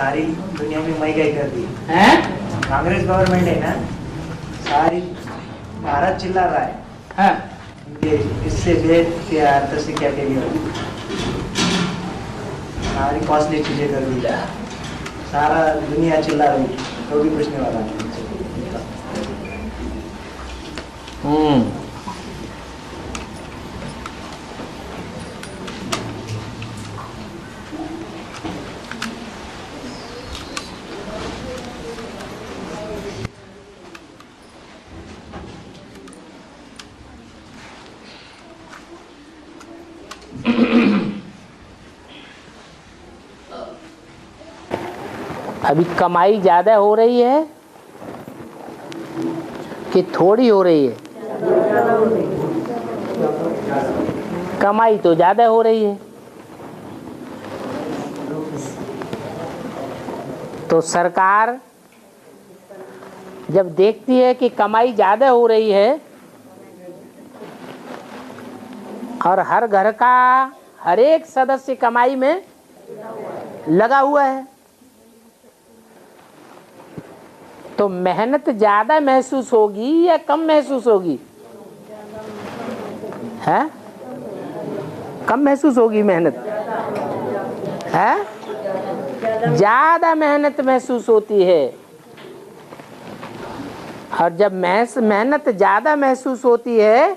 सारी दुनिया में महंगाई कर दी हैं? कांग्रेस गवर्नमेंट है ना, सारी भारत चिल्ला रहा है हाँ। ये इससे देश के अर्थ से क्या करिए, सारी कॉस्टली चीजें कर दी, सारा दुनिया चिल्ला रही, तो भी पूछने वाला नहीं। अभी कमाई ज्यादा हो रही है कि थोड़ी हो रही है? कमाई तो ज्यादा हो रही है। तो सरकार जब देखती है कि कमाई ज्यादा हो रही है और हर घर का हर एक सदस्य कमाई में लगा हुआ है, तो मेहनत ज्यादा महसूस होगी या कम महसूस होगी? है? कम महसूस होगी मेहनत, है? ज्यादा मेहनत महसूस होती है। और जब मेहनत ज्यादा महसूस होती है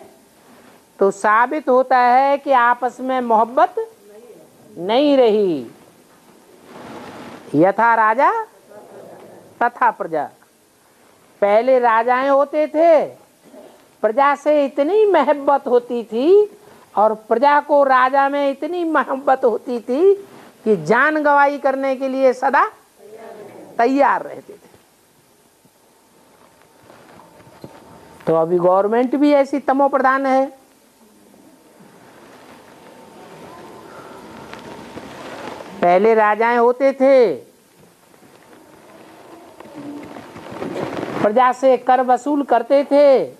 तो साबित होता है कि आपस में मोहब्बत नहीं रही। यथा राजा तथा प्रजा। पहले राजाएं होते थे, प्रजा से इतनी मोहब्बत होती थी और प्रजा को राजा में इतनी मोहब्बत होती थी कि जान गवाही करने के लिए सदा तैयार रहते थे। तो अभी गवर्नमेंट भी ऐसी तमो प्रधान है। पहले राजाएं होते थे, प्रजा से कर वसूल करते थे,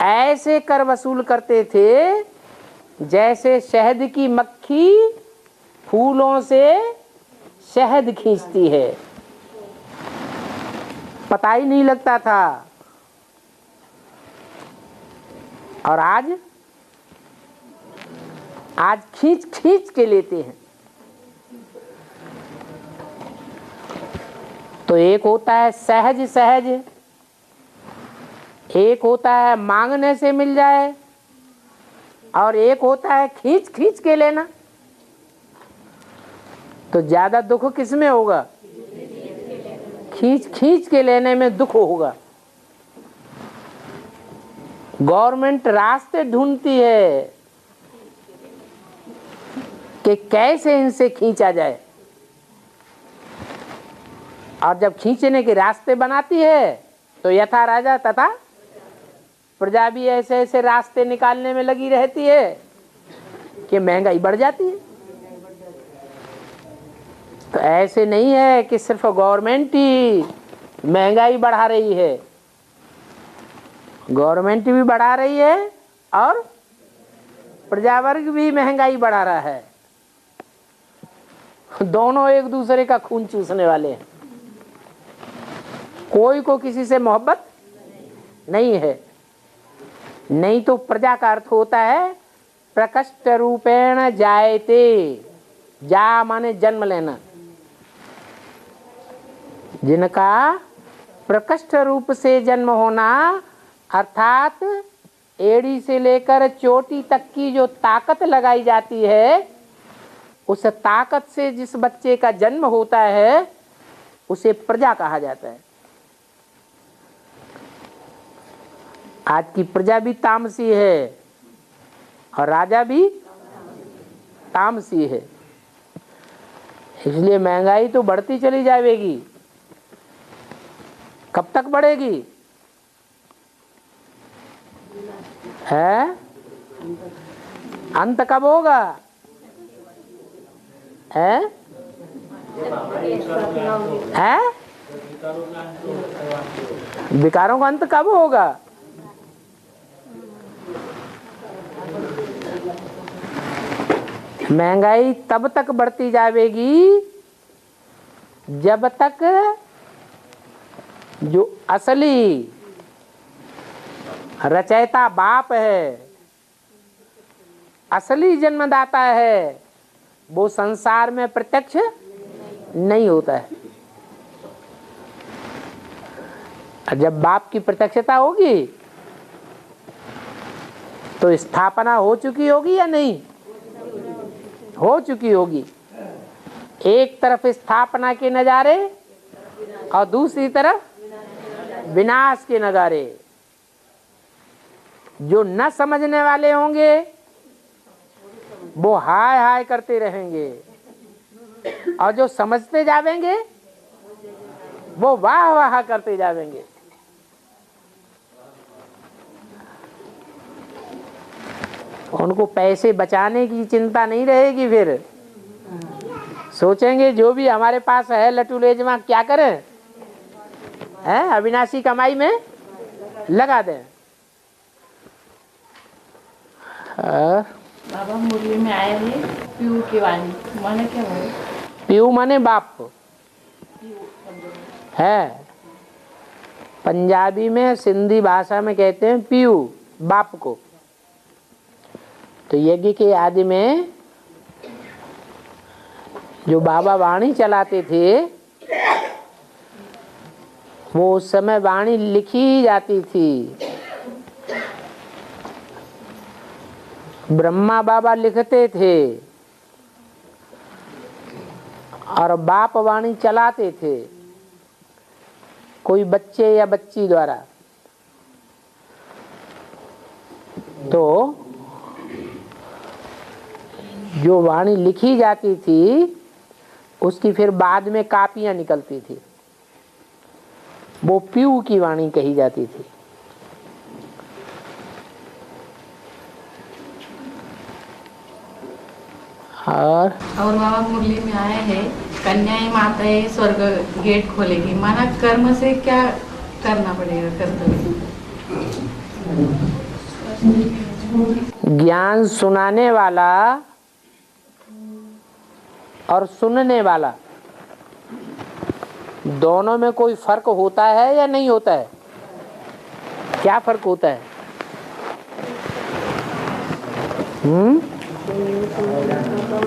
ऐसे कर वसूल करते थे जैसे शहद की मक्खी फूलों से शहद खींचती है, पता ही नहीं लगता था। और आज खींच खींच के लेते हैं। तो एक होता है सहज सहज, एक होता है मांगने से मिल जाए, और एक होता है खींच खींच के लेना। तो ज्यादा दुख किसमें होगा? खींच खींच के लेने में दुख होगा। गवर्नमेंट रास्ते ढूंढती है कि कैसे इनसे खींचा जाए, और जब खींचने के रास्ते बनाती है तो यथा राजा तथा प्रजा भी ऐसे ऐसे रास्ते निकालने में लगी रहती है कि महंगाई बढ़ जाती है। तो ऐसे नहीं है कि सिर्फ गवर्नमेंट ही महंगाई बढ़ा रही है, गवर्नमेंट भी बढ़ा रही है और प्रजा वर्ग भी महंगाई बढ़ा रहा है। दोनों एक दूसरे का खून चूसने वाले हैं। कोई को किसी से मोहब्बत नहीं है। नहीं तो प्रजा का अर्थ होता है प्रकष्ट रूपेण जायते। जा माने जन्म लेना। जिनका प्रकष्ट रूप से जन्म होना, अर्थात एड़ी से लेकर चोटी तक की जो ताकत लगाई जाती है, उस ताकत से जिस बच्चे का जन्म होता है उसे प्रजा कहा जाता है। आज की प्रजा भी तामसी है और राजा भी तामसी है, इसलिए महंगाई तो बढ़ती चली जाएगी। कब तक बढ़ेगी? है? अंत कब होगा? है? है? विकारों का अंत कब होगा? महंगाई तब तक बढ़ती जाएगी जब तक जो असली रचयिता बाप है, असली जन्मदाता है, वो संसार में प्रत्यक्ष नहीं होता है। जब बाप की प्रत्यक्षता होगी तो स्थापना हो चुकी होगी या नहीं? हो चुकी होगी। एक तरफ स्थापना के नजारे और दूसरी तरफ विनाश के नजारे। जो न समझने वाले होंगे वो हाय हाय करते रहेंगे, और जो समझते जावेंगे वो वाह वाह करते जावेंगे। उनको पैसे बचाने की चिंता नहीं रहेगी। फिर सोचेंगे जो भी हमारे पास है लटू लेजमा क्या करें, है अविनाशी कमाई में लगा दें। बाबा मुरली में आए हैं पीयू की वाणी, माने क्या हो? पीयू माने बाप है। पंजाबी में, सिंधी भाषा में कहते हैं पीयू बाप को। तो यज्ञ के आदि में जो बाबा वाणी चलाते थे, वो उस समय वाणी लिखी जाती थी। ब्रह्मा बाबा लिखते थे और बाप वाणी चलाते थे, कोई बच्चे या बच्ची द्वारा। तो जो वाणी लिखी जाती थी उसकी फिर बाद में कापियां निकलती थी, वो पीयू की वाणी कही जाती थी। और बाबा मुरली में आए हैं कन्याएं माताएं स्वर्ग गेट खोलेगी, माना कर्म से क्या करना पड़ेगा? कर्तव्य ज्ञान सुनाने वाला और सुनने वाला दोनों में कोई फर्क होता है या नहीं होता है? क्या फर्क होता है?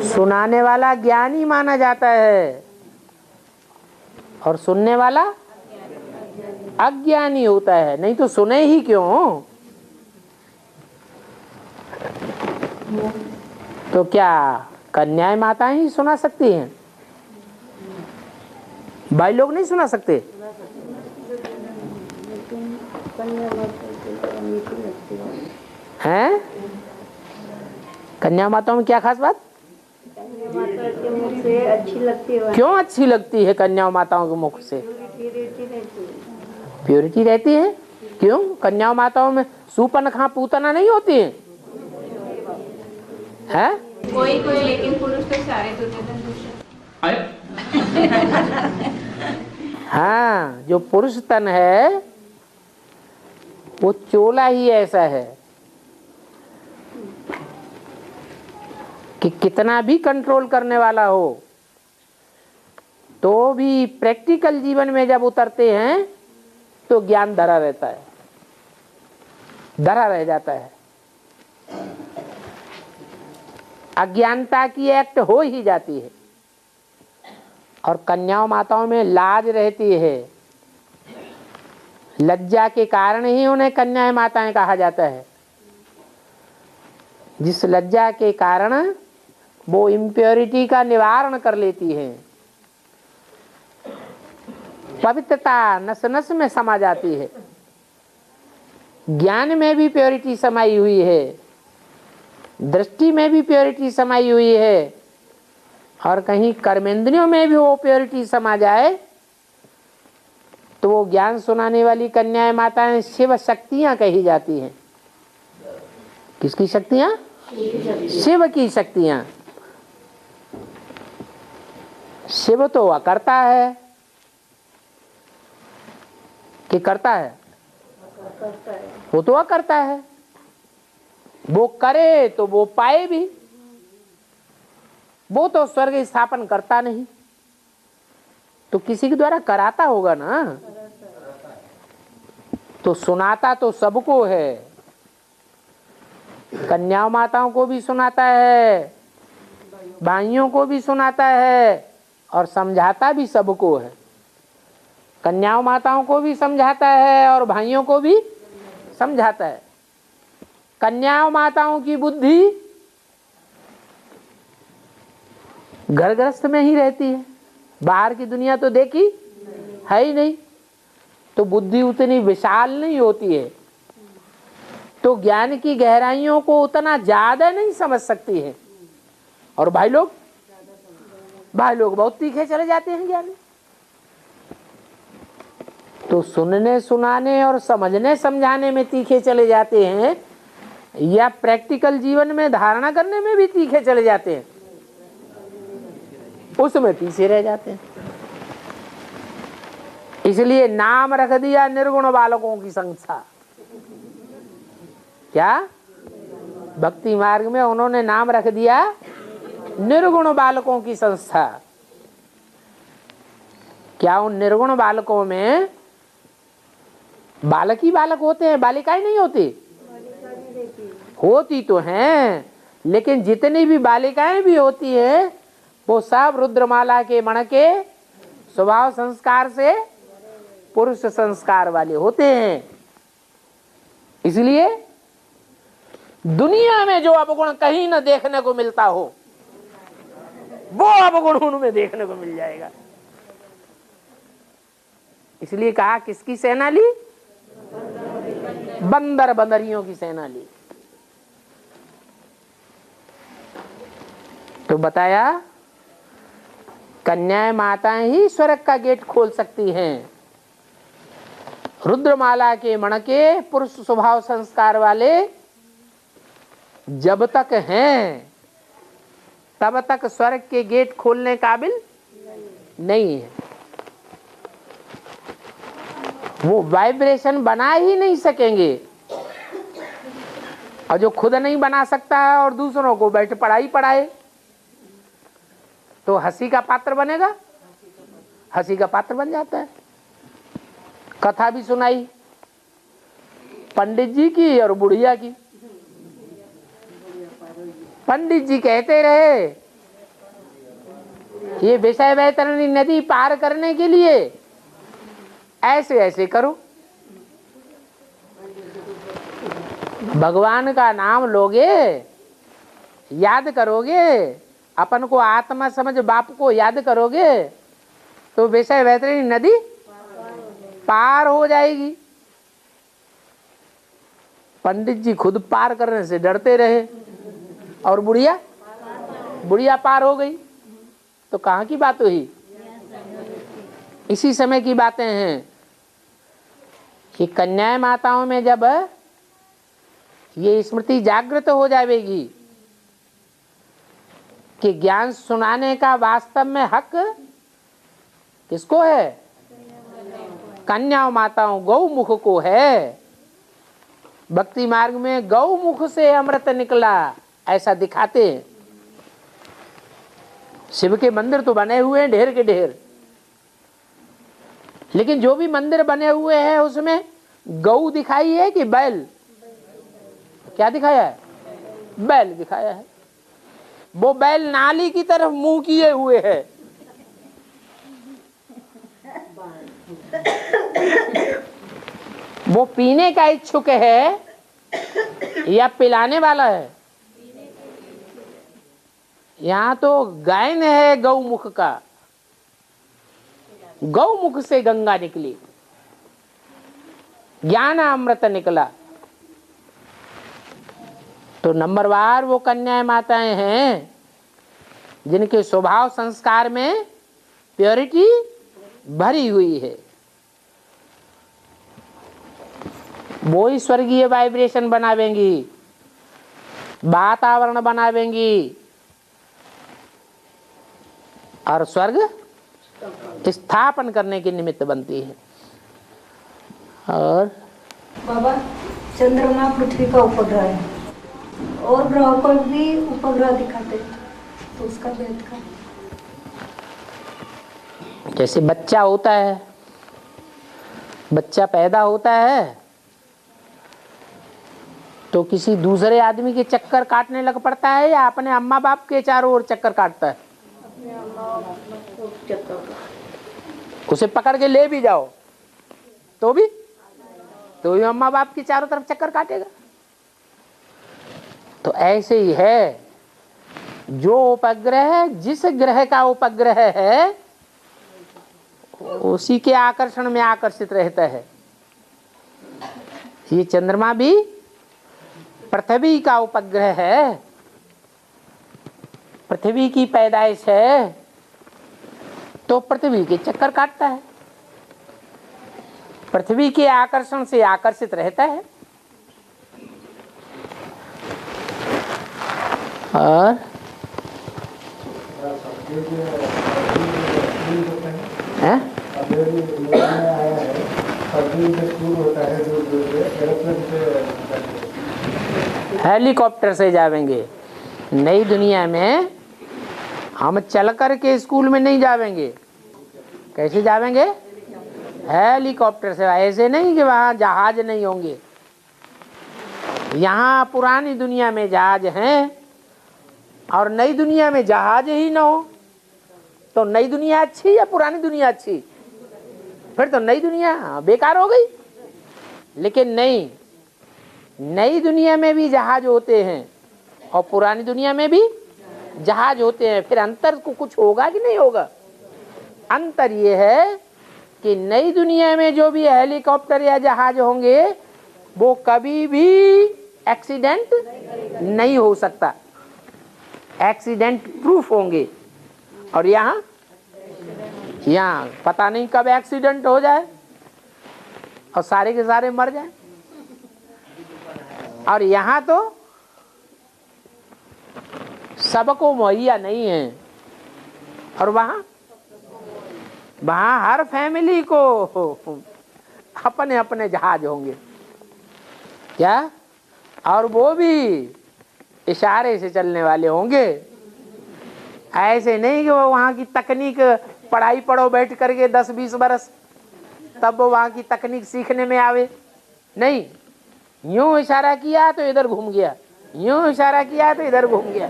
सुनाने वाला ज्ञानी माना जाता है और सुनने वाला अज्ञानी होता है। नहीं तो सुने ही क्यों? तो क्या कन्याएं माताएं ही सुना सकती हैं? भाई लोग नहीं सुना सकते? हैं? कन्या माताओं में क्या खास बात? माता के मुख से अच्छी लगती है। क्यों अच्छी लगती है कन्या माताओं के मुख से? प्योरिटी रहती है। क्यों? कन्या माताओं में सूपनखा पूतना नहीं होती है? हैं? कोई कोई, लेकिन पुरुष तो सारे दुर्योधन। हाँ, जो पुरुष तन है वो चोला ही ऐसा है कि कितना भी कंट्रोल करने वाला हो तो भी प्रैक्टिकल जीवन में जब उतरते हैं तो ज्ञान धरा रहता है, धरा रह जाता है। अज्ञानता की एक्ट हो ही जाती है। और कन्याओं माताओं में लाज रहती है, लज्जा के कारण ही उन्हें कन्याएं माताएं कहा जाता है। जिस लज्जा के कारण वो इम्प्योरिटी का निवारण कर लेती हैं, पवित्रता नस नस में समा जाती है। ज्ञान में भी प्योरिटी समाई हुई है, दृष्टि में भी प्योरिटी समाई हुई है, और कहीं कर्मेंद्रियों में भी वो प्योरिटी समा जाए तो वो ज्ञान सुनाने वाली कन्याएं माताएं शिव शक्तियां कही जाती हैं। किसकी शक्तियां? शिव की शक्तियां। शिव तो अकर्ता है कि करता है? वो तो अकर्ता है। वो करे तो वो पाए भी। वो तो स्वर्ग स्थापन करता नहीं, तो किसी के द्वारा कराता होगा ना, तो सुनाता तो सबको है, कन्या माताओं को भी सुनाता है, भाइयों को भी सुनाता है और समझाता भी सबको है। कन्या माताओं को भी समझाता है और भाइयों को भी समझाता है। कन्या माताओं की बुद्धि घर गृहस्थ में ही रहती है, बाहर की दुनिया तो देखी है ही नहीं, तो बुद्धि उतनी विशाल नहीं होती है, तो ज्ञान की गहराइयों को उतना ज्यादा नहीं समझ सकती है। और भाई लोग बहुत तीखे चले जाते हैं ज्ञान। तो सुनने सुनाने और समझने समझाने में तीखे चले जाते हैं, या प्रैक्टिकल जीवन में धारणा करने में भी तीखे चले जाते हैं, उसमें पीछे रह जाते हैं। इसलिए नाम रख दिया निर्गुण बालकों की संस्था। क्या भक्ति मार्ग में उन्होंने नाम रख दिया निर्गुण बालकों की संस्था। क्या उन निर्गुण बालकों में बालक ही बालक होते हैं, बालिकाएं नहीं होती? होती तो हैं, लेकिन जितनी भी बालिकाएं भी होती है वो सब रुद्रमाला के मण के स्वभाव संस्कार से पुरुष संस्कार वाले होते हैं। इसलिए दुनिया में जो अवगुण कहीं न देखने को मिलता हो, वो अवगुण उनमें देखने को मिल जाएगा। इसलिए कहा किसकी सेना ली? बंदर बंदरियों की सेना ली। तो बताया कन्याएं माताएं ही स्वर्ग का गेट खोल सकती हैं। रुद्रमाला के मण के पुरुष स्वभाव संस्कार वाले जब तक हैं तब तक स्वर्ग के गेट खोलने काबिल नहीं है। वो वाइब्रेशन बना ही नहीं सकेंगे, और जो खुद नहीं बना सकता है और दूसरों को बैठ पढ़ाए तो हंसी का पात्र बनेगा, हंसी का पात्र बन जाता है। कथा भी सुनाई पंडित जी की और बुढ़िया की। पंडित जी कहते रहे ये विषय वैतरणी नदी पार करने के लिए ऐसे ऐसे करो, भगवान का नाम लोगे, याद करोगे, अपन को आत्मा समझ बाप को याद करोगे तो विषय वैतरणी नदी पार हो जाएगी। पंडित जी खुद पार करने से डरते रहे और बुढ़िया पार हो गई। तो कहाँ की बात हुई? इसी समय की बातें हैं कि कन्याएं माताओं में जब ये स्मृति जागृत हो जाएगी कि ज्ञान सुनाने का वास्तव में हक किसको है? कन्या माताओं गौमुख को है। भक्ति मार्ग में गौमुख से अमृत निकला ऐसा दिखाते हैं। शिव के मंदिर तो बने हुए हैं ढेर के ढेर, लेकिन जो भी मंदिर बने हुए हैं उसमें गौ दिखाई है कि बैल? क्या दिखाया है? बैल दिखाया है। वो बैल नाली की तरफ मुंह किए हुए है। वो पीने का इच्छुक है या पिलाने वाला है? यहाँ तो गायन है गौमुख का, गौमुख से गंगा निकली, ज्ञान अमृत निकला। तो नंबरवार वो कन्याएं माताएं हैं जिनके स्वभाव संस्कार में प्योरिटी भरी हुई है। वो ही स्वर्गीय वाइब्रेशन बनावेंगी, वातावरण बनावेंगी और स्वर्ग स्थापन करने के निमित्त बनती है। और बाबा चंद्रमा पृथ्वी का उपग्रह है और ग्रह पर भी उपग्रह दिखाते हैं, तो उसका भेद का जैसे बच्चा होता है, बच्चा पैदा होता है तो किसी दूसरे आदमी के चक्कर काटने लग पड़ता है या अपने अम्मा बाप के चारों ओर चक्कर काटता है? उसे पकड़ के ले भी जाओ तो भी अम्मा बाप की चारों तरफ चक्कर काटेगा। तो ऐसे ही है, जो उपग्रह जिस ग्रह का उपग्रह है उसी के आकर्षण में आकर्षित रहता है। ये चंद्रमा भी पृथ्वी का उपग्रह है, पृथ्वी की पैदाइश है, तो पृथ्वी के चक्कर काटता है, पृथ्वी के आकर्षण से आकर्षित रहता है। और हेलीकॉप्टर से जावेंगे। नई दुनिया में हम चल कर के स्कूल में नहीं जावेंगे, कैसे जावेंगे? हेलीकॉप्टर से। ऐसे नहीं कि वहाँ जहाज नहीं होंगे। यहाँ पुरानी दुनिया में जहाज हैं और नई दुनिया में जहाज ही ना हो तो नई दुनिया अच्छी या पुरानी दुनिया अच्छी? फिर तो नई दुनिया बेकार हो गई। लेकिन नहीं, नई दुनिया में भी जहाज होते हैं और पुरानी दुनिया में भी जहाज होते हैं। फिर अंतर को कुछ होगा कि नहीं होगा? अंतर ये है कि नई दुनिया में जो भी हेलीकॉप्टर या जहाज होंगे वो कभी भी एक्सीडेंट नहीं हो सकता, एक्सीडेंट प्रूफ होंगे। और यहाँ पता नहीं कब एक्सीडेंट हो जाए और सारे के सारे मर जाए। और यहाँ तो सबको मुहैया नहीं है। और वहाँ हर फैमिली को अपने अपने जहाज होंगे क्या, और वो भी इशारे से चलने वाले होंगे। ऐसे नहीं कि वो वहाँ की तकनीक पढ़ाई पढ़ो बैठ करके 10-20 बरस तब वो वहाँ की तकनीक सीखने में आवे। नहीं, यूं इशारा किया तो इधर घूम गया, यूं इशारा किया तो इधर घूम गया,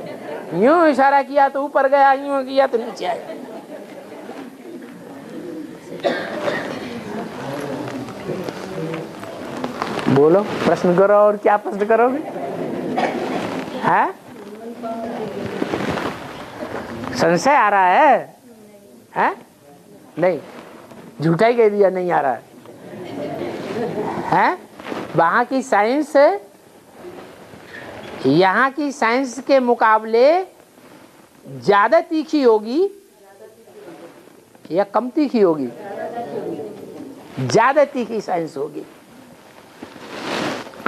यूं इशारा किया तो ऊपर गया, यूं किया तो नीचे आया। बोलो, प्रश्न करो। और क्या प्रश्न करोगे? है संशय आ रहा है? हैं? नहीं, झूठा ही कह दिया, नहीं आ रहा है। वहाँ की साइंस यहाँ की साइंस के मुकाबले ज्यादा तीखी होगी या कम तीखी होगी? ज्यादा तीखी साइंस होगी।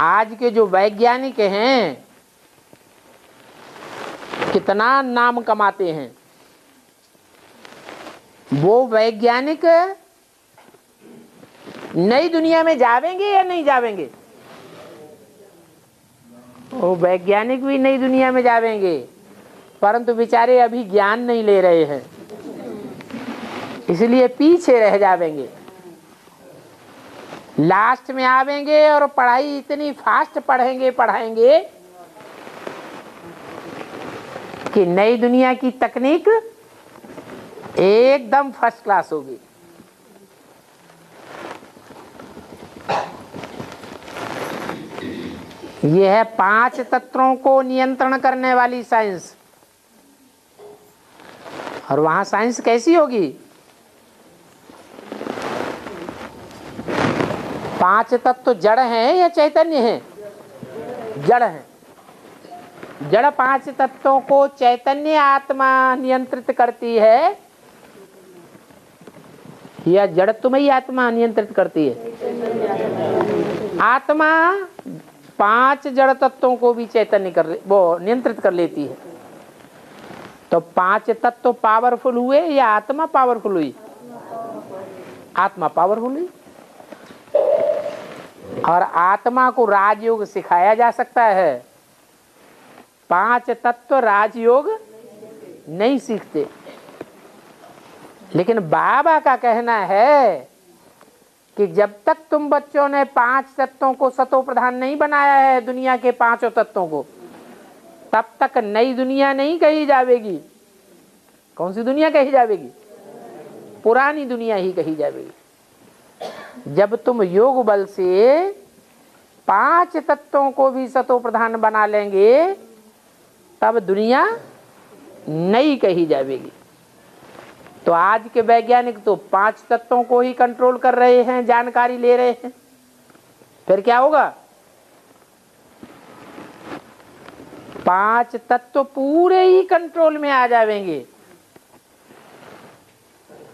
आज के जो वैज्ञानिक हैं कितना नाम कमाते हैं, वो वैज्ञानिक नई दुनिया में जावेंगे या नहीं जावेंगे? वो वैज्ञानिक भी नई दुनिया में जावेंगे, परंतु बेचारे अभी ज्ञान नहीं ले रहे हैं, इसलिए पीछे रह जावेंगे। लास्ट में आवेंगे और पढ़ाई इतनी फास्ट पढ़ाएंगे कि नई दुनिया की तकनीक एकदम फर्स्ट क्लास होगी। यह है 5 तत्वों को नियंत्रण करने वाली साइंस। और वहां साइंस कैसी होगी? 5 तत्व जड़ हैं या चैतन्य हैं? जड़ हैं। जड़ 5 तत्वों को चैतन्य आत्मा नियंत्रित करती है या जड़त्वमयी आत्मा नियंत्रित करती है? आत्मा 5 जड़ तत्वों को भी चैतन्य वो नियंत्रित कर लेती है। तो 5 तत्व पावरफुल हुए या आत्मा पावरफुल हुई? आत्मा पावरफुल हुई। और आत्मा को राजयोग सिखाया जा सकता है, 5 तत्व राजयोग नहीं सीखते। लेकिन बाबा का कहना है कि जब तक तुम बच्चों ने 5 तत्वों को सतो प्रधान नहीं बनाया है, दुनिया के 5 तत्वों को, तब तक नई दुनिया नहीं कही जाएगी। कौन सी दुनिया कही जाएगी? पुरानी दुनिया ही कही जाएगी। जब तुम योग बल से 5 तत्वों को भी सतो प्रधान बना लेंगे, तब दुनिया नई कही जाएगी। तो आज के वैज्ञानिक तो 5 तत्वों को ही कंट्रोल कर रहे हैं, जानकारी ले रहे हैं। फिर क्या होगा? 5 तत्व पूरे ही कंट्रोल में आ जाएंगे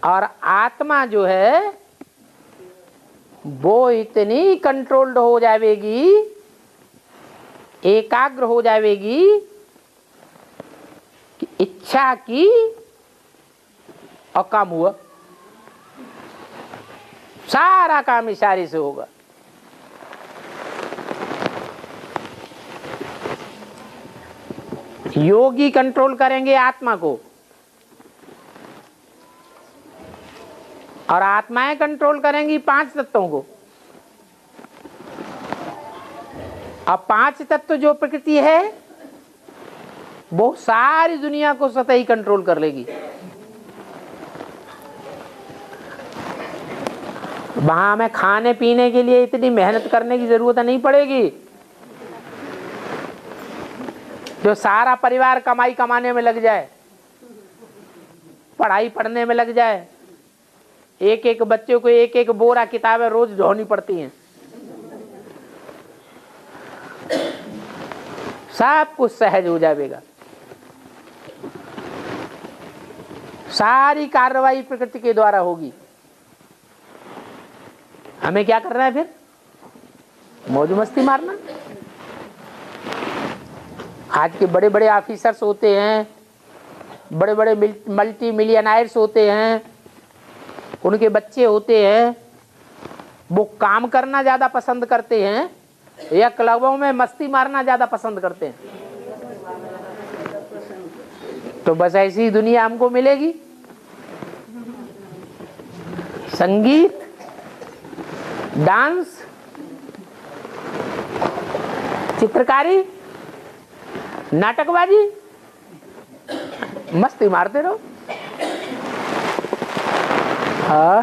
और आत्मा जो है वो इतनी कंट्रोल्ड हो जाएगी, एकाग्र हो जाएगी कि इच्छा की और काम हुआ, सारा काम इशारे से होगा। योगी कंट्रोल करेंगे आत्मा को और आत्माएं कंट्रोल करेंगी 5 तत्वों को। अब 5 तत्व जो प्रकृति है वो सारी दुनिया को स्वतः ही कंट्रोल कर लेगी। वहां हमें खाने पीने के लिए इतनी मेहनत करने की जरूरत नहीं पड़ेगी। जो सारा परिवार कमाई कमाने में लग जाए, पढ़ाई पढ़ने में लग जाए, एक एक बच्चे को एक एक बोरा किताबें रोज ढोनी पड़ती हैं, सब कुछ सहज हो जाएगा। सारी कार्रवाई प्रकृति के द्वारा होगी। हमें क्या करना है फिर? मौज मस्ती मारना। आज के बड़े बड़े ऑफिसर्स होते हैं, बड़े बड़े मल्टी मिलियनायर्स होते हैं, उनके बच्चे होते हैं, वो काम करना ज्यादा पसंद करते हैं या क्लबों में मस्ती मारना ज्यादा पसंद करते हैं? तो बस ऐसी दुनिया हमको मिलेगी। संगीत, डांस, चित्रकारी, नाटकबाजी, मस्ती मारते रहो। हाँ,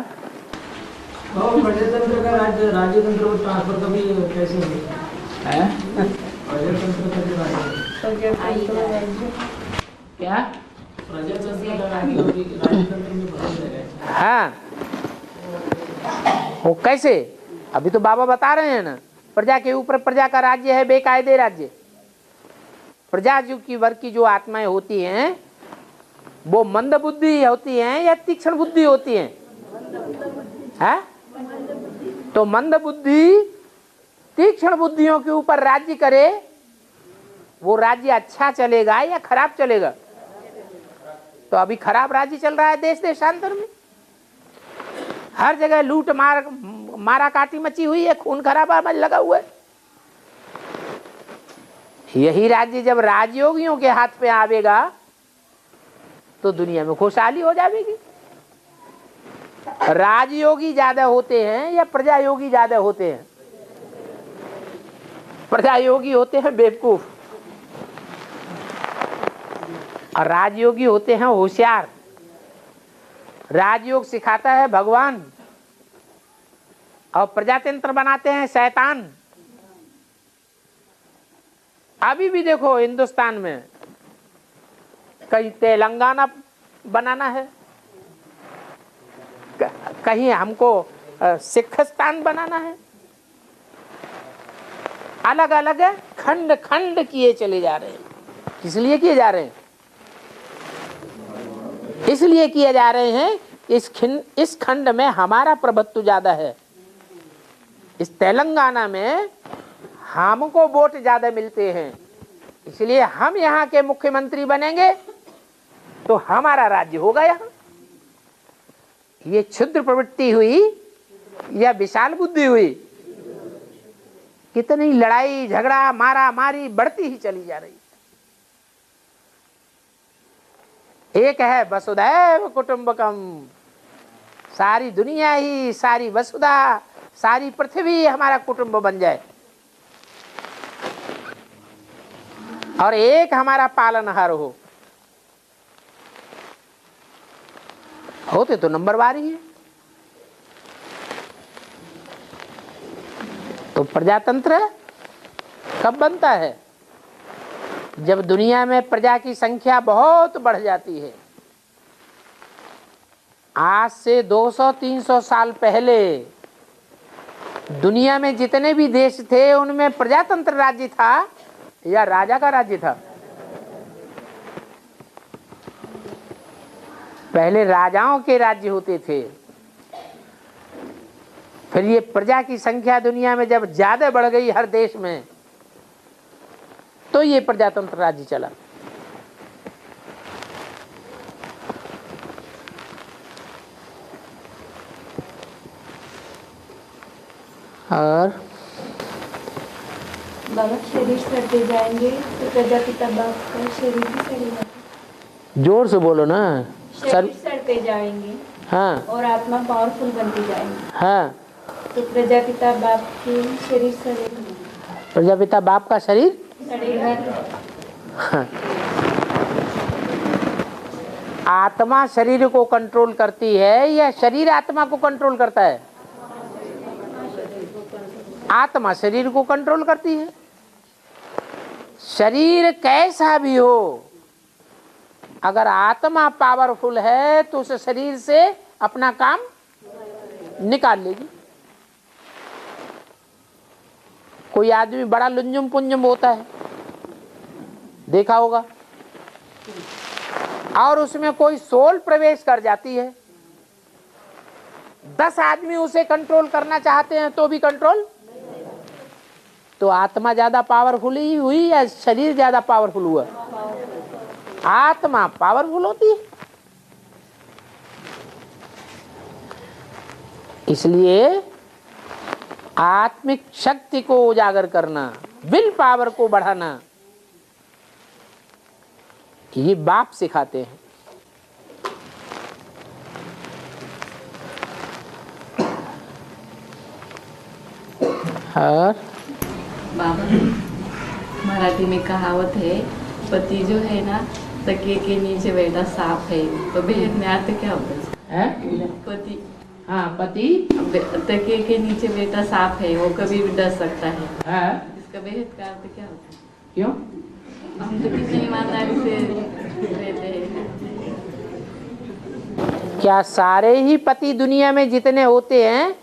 प्रजातंत्र का राज्यतंत्र को ट्रांसफर कभी कैसे होगा? प्रजातंत्र का जो राज्य क्या प्रजातंत्र का राज्यतंत्र में बदल जाएगा। हाँ, वो कैसे? अभी तो बाबा बता रहे हैं ना, प्रजा के ऊपर प्रजा का राज्य है, बेकायदे राज्य। प्रजा जो की वर्ग की जो आत्माएं होती हैं वो मंद बुद्धि होती हैं या तीक्ष्ण बुद्धि होती हैं? है? तो मंद बुद्धि तीक्ष्ण बुद्धियों के ऊपर राज्य करे, वो राज्य अच्छा चलेगा या खराब चलेगा? तो अभी खराब राज्य चल रहा है देश देशांतर में। हर जगह लूट मारा काटी मची हुई है, खून खराबा में लगा हुआ है। यही राज्य जब राजयोगियों के हाथ पे आवेगा तो दुनिया में खुशहाली हो जाएगी। राजयोगी ज्यादा होते हैं या प्रजा योगी ज्यादा होते हैं? प्रजा योगी होते हैं बेवकूफ और राजयोगी होते हैं होशियार। राजयोग सिखाता है भगवान और प्रजातंत्र बनाते हैं शैतान। अभी भी देखो हिंदुस्तान में कहीं तेलंगाना बनाना है, कहीं हमको सिखस्तान बनाना है। अलग अलग खंड खंड किए चले जा रहे हैं। किस लिए किए जा रहे हैं? इसलिए किए जा रहे हैं इस खंड में हमारा प्रभुत्व ज्यादा है। इस तेलंगाना में हमको वोट ज्यादा मिलते हैं, इसलिए हम यहाँ के मुख्यमंत्री बनेंगे तो हमारा राज्य होगा। यहाँ ये क्षुद्र प्रवृत्ति हुई या विशाल बुद्धि हुई? कितनी लड़ाई झगड़ा मारा मारी बढ़ती ही चली जा रही। एक है वसुधैव कुटुंबकम, सारी दुनिया ही, सारी वसुधा, सारी पृथ्वी हमारा कुटुंब बन जाए और एक हमारा पालनहार होते तो नंबरवार ही है। तो प्रजातंत्र कब बनता है? जब दुनिया में प्रजा की संख्या बहुत बढ़ जाती है। आज से 200-300 साल पहले दुनिया में जितने भी देश थे उनमें प्रजातंत्र राज्य था या राजा का राज्य था? पहले राजाओं के राज्य होते थे। फिर ये प्रजा की संख्या दुनिया में जब ज्यादा बढ़ गई हर देश में, तो ये प्रजातंत्र राज्य चला। और बाबा शरीर सड़ते जाएंगे तो प्रजापिता बाप का शरीर भी सड़ेगा। जोर से बोलो ना। शरीर सड़ते जाएंगे हाँ और आत्मा पावरफुल बनती जाएंगी, हाँ। तो प्रजापिता बाप के शरीर सड़ेगा। प्रजापिता बाप का शरीर सड़ेगा। हाँ। आत्मा शरीर को कंट्रोल करती है या शरीर आत्मा को कंट्रोल करता है? आत्मा शरीर को कंट्रोल करती है। शरीर कैसा भी हो, अगर आत्मा पावरफुल है तो उस शरीर से अपना काम निकाल लेगी। कोई आदमी बड़ा लुंजुम पुंजुम होता है, देखा होगा, और उसमें कोई सोल प्रवेश कर जाती है। 10 आदमी उसे कंट्रोल करना चाहते हैं तो भी कंट्रोल। तो आत्मा ज्यादा पावरफुल ही हुई या शरीर ज्यादा पावरफुल हुआ? आत्मा पावरफुल होती है। इसलिए आत्मिक शक्ति को उजागर करना, विल पावर को बढ़ाना, ये बाप सिखाते हैं। और बाबा, मराठी में कहावत है, पति जो है ना तकिए के नीचे बैठा सांप है। तो बेहद में अर्थ क्या होता है? पति, हाँ, पति तकिए के नीचे बैठा सांप है, वो कभी भी डर सकता है। है। इसका बेहद का अर्थ क्या होता है? क्यों? हम तो कितनी ईमानदारी से रहते हैं। क्या सारे ही पति दुनिया में जितने होते हैं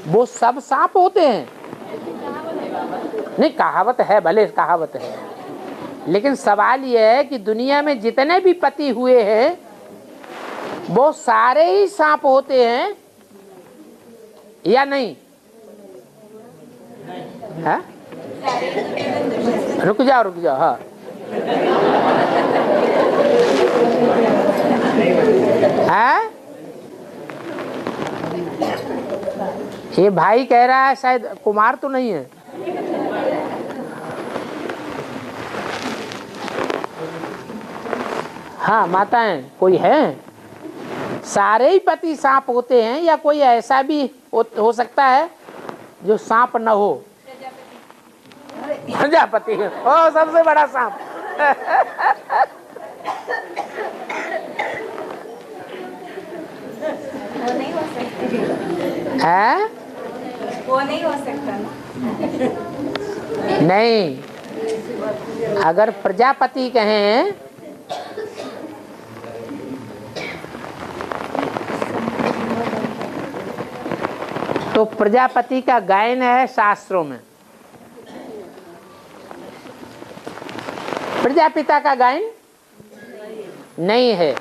वो सब सांप होते हैं? नहीं, कहावत है, भले कहावत है, लेकिन सवाल यह है कि दुनिया में जितने भी पति हुए हैं वो सारे ही सांप होते हैं या नहीं? है? रुक जाओ हाँ। है? ये भाई कह रहा है शायद कुमार तो नहीं है। हाँ, माताएं कोई है? सारे ही पति सांप होते हैं या कोई ऐसा भी हो सकता है जो सांप न हो? प्रजापति ओ सबसे बड़ा सांप। वो नहीं हो सकता। है? वो नहीं हो सकता ना। नहीं, अगर प्रजापति कहें तो प्रजापति का गायन है शास्त्रों में, प्रजापिता का गायन नहीं है।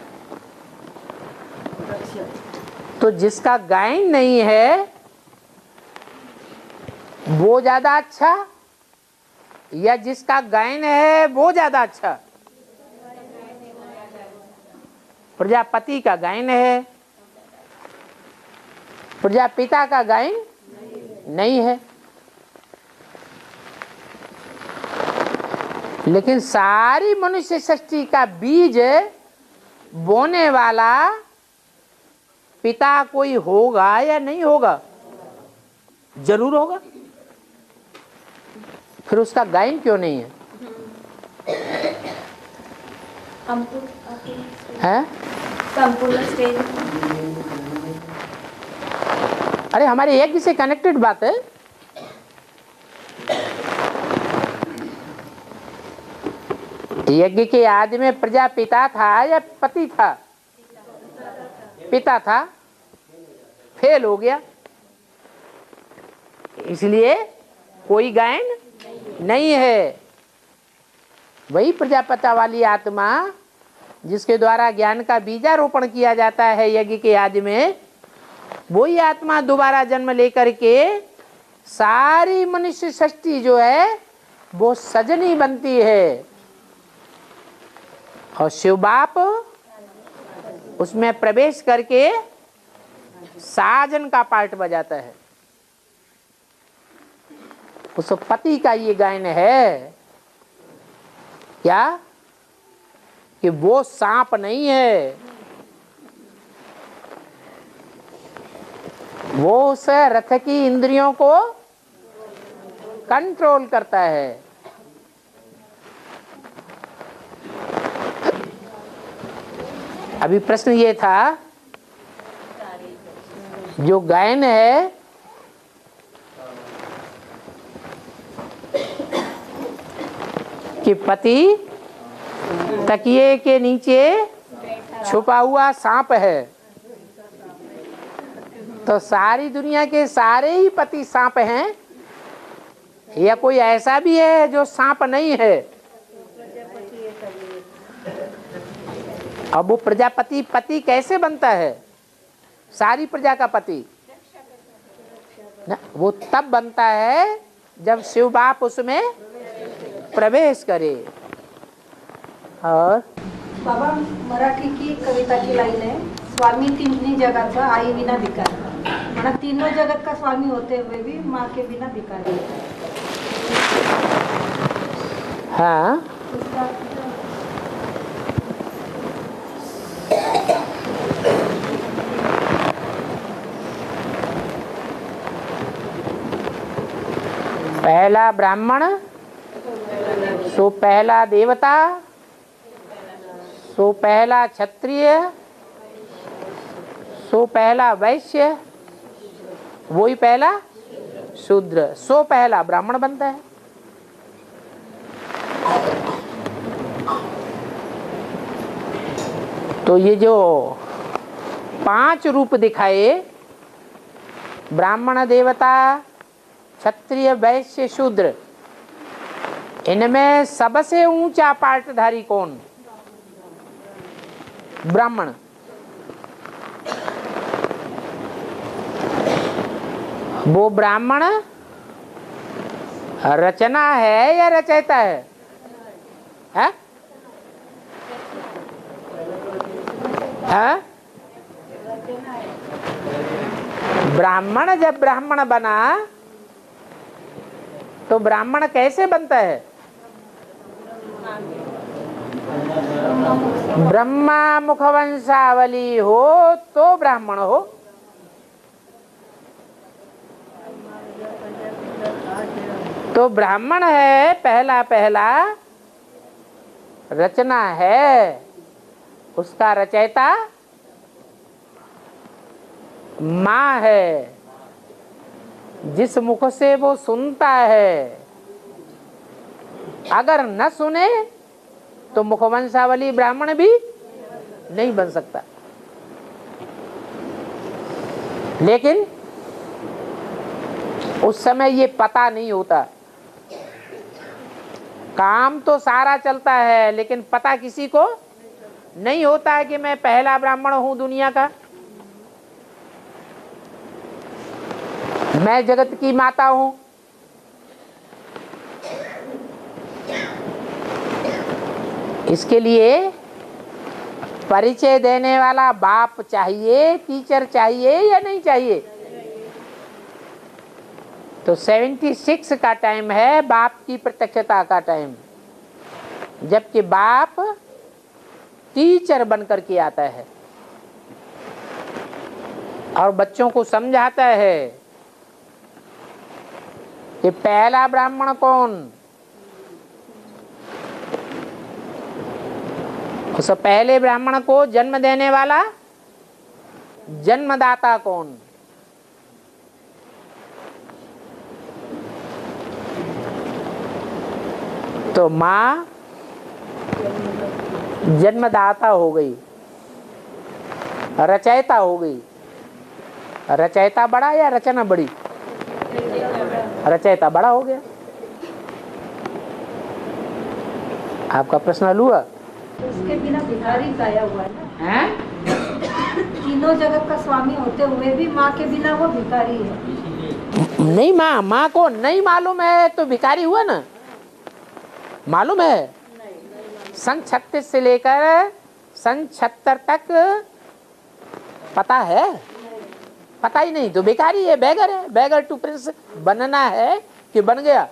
तो जिसका गायन नहीं है वो ज्यादा अच्छा या जिसका गायन है वो ज्यादा अच्छा? प्रजापति का गायन है, प्रजापिता का गायन नहीं है। लेकिन सारी मनुष्य सृष्टि का बीज बोने वाला पिता कोई होगा या नहीं होगा? जरूर होगा। फिर उसका गायन क्यों नहीं है? हैं? संपूर्ण स्टेज। अरे हमारे यज्ञ से कनेक्टेड बात है। यज्ञ के आदि में प्रजापिता था या पति था? पिता था, फेल हो गया, इसलिए कोई गायन नहीं है। वही प्रजापिता वाली आत्मा जिसके द्वारा ज्ञान का बीजारोपण किया जाता है यज्ञ के आदि में, वही आत्मा दोबारा जन्म लेकर के सारी मनुष्य सृष्टि जो है वो सजनी बनती है, और शिव बाप उसमें प्रवेश करके साजन का पार्ट बजाता है। उस पति का ये गायन है क्या कि वो सांप नहीं है, वो उस रथ की इंद्रियों को कंट्रोल करता है। अभी प्रश्न ये था, जो गायन है कि पति तकिए के नीचे छुपा हुआ सांप है, तो सारी दुनिया के सारे ही पति सांप हैं या कोई ऐसा भी है जो सांप नहीं है? अब वो प्रजापति पति कैसे बनता है? सारी प्रजा का पति ना, वो तब बनता है जब शिव बाप उसमें प्रवेश करे। और बाबा मराठी की कविता की लाइन है, स्वामी तिन्ही जगाचा आई विना धिकार, म्हणा तीनों जगत का स्वामी होते हुए भी माँ के बिना धिकार। हाँ, उसका पहला ब्राह्मण, सो पहला देवता, सो पहला क्षत्रिय, सो पहला वैश्य, वही पहला शूद्र, सो पहला ब्राह्मण बनता है। तो ये जो 5 रूप दिखाए, ब्राह्मण, देवता, क्षत्रिय, वैश्य, शूद्र, इनमें सबसे ऊंचा पार्टधारी कौन? ब्राह्मण। वो ब्राह्मण रचना है या रचयिता है? है? है? ब्राह्मण जब ब्राह्मण बना तो ब्राह्मण कैसे बनता है? ब्रह्मा मुखवंशावली हो तो ब्राह्मण हो। तो ब्राह्मण है पहला पहला, रचना है, उसका रचयिता माँ है, जिस मुख से वो सुनता है। अगर न सुने तो मुखवंशावली ब्राह्मण भी नहीं बन सकता। लेकिन उस समय ये पता नहीं होता, काम तो सारा चलता है लेकिन पता किसी को नहीं होता है कि मैं पहला ब्राह्मण हूं दुनिया का, मैं जगत की माता हूं। इसके लिए परिचय देने वाला बाप चाहिए, टीचर चाहिए या नहीं चाहिए? तो 76 का टाइम है बाप की प्रत्यक्षता का टाइम, जबकि बाप टीचर बनकर के आता है। और बच्चों को समझाता है कि पहला ब्राह्मण कौन, उस पहले ब्राह्मण को जन्म देने वाला जन्मदाता कौन। तो माँ जन्मदाता हो गई, रचयिता हो गई। रचयिता बड़ा या रचना बड़ी? रचयिता बड़ा हो गया। आपका प्रश्न हल हुआ? उसके बिना भिखारी गाया हुआ है ना। हैं? तीनों जगत का स्वामी होते हुए भी माँ के बिना वो भिखारी है। नहीं, माँ को नहीं मालूम है तो भिखारी हुआ ना। मालूम है? सन 36 से लेकर सन 76 तक पता है? पता ही नहीं तो भिखारी है, बेगर है। बेगर टू प्रिंस बनना है कि बन गया?